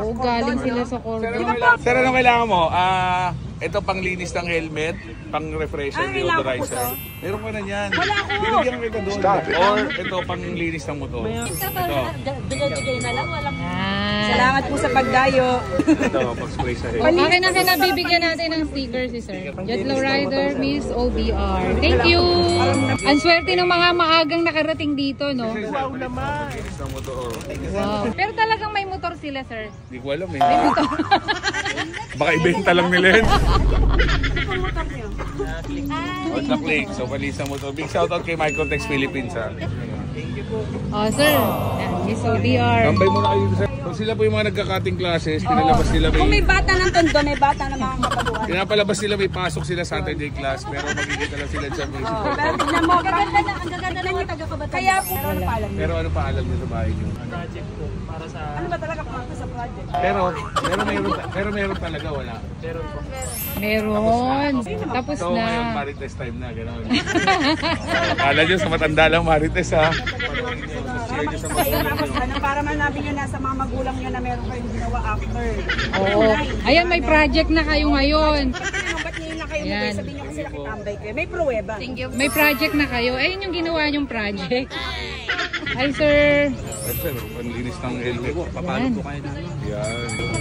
Oo, galing sila sa cordon. Sir, anong kailangan mo? Ito panglinis ng helmet, pang-refresher, deodorizer. Meron ka na yan. Wala ako. Binigyan kita doon. Or ito panglinis ng motor. Ito. Bigay na lang, walang... Salamat po sa pagdayo. Ito, pag-spray sa helmet. Akin na nabibigyan natin ng sticker si Sir. Jet Lowrider, Miss OBR. Thank you! Ang swerte ng mga maagang nakarating dito, no? Wow naman! Panglinis ng motor. Wow. Pero talagang may motor sila, Sir. Hindi ko alam eh. Baka ibenta lang nila yun. Oh, sa Click. So, palisa mo to. Big shoutout kay Microtex Philippines, ha. Oh, Sir. Yan, Miss OBR. Tambay muna kayo, sir. So, sila po yung mga nagka-cutting classes. Pinalabas nila Kung may may... bata ng tondo, may bata ng mga kabaguan. Pinapalabas nila may pasok sila Saturday class. Pero magkikita lang sila dyan. Pero tignan mo, ang gaganda na yung taga-kabataan. Kaya po, ano pa alam Pero ano pa alam nyo sa bahay nyo? Project po para sa... Ano ba talaga pumaka sa project? Pero meron talaga, wala. Meron po. Meron. Tapos So, ngayon, na. Marites time na. Gano'n. Kala nyo, sa matanda lang Marites, ha? Share nyo sa magulang nyo. Ano, para manabi nyo na sa mga magulang nyo na meron kayong ginawa after. Oo. Ayan, may project na kayo ngayon. Ba't ngayon na kayo Yan. mabay? Sabihin nyo kasi nakitambay kayo. May pruweba. May project na kayo. Ayun yung ginawa nyong project. Hi, Sir. Sir, panlinis ng helmet. Yan. Yan.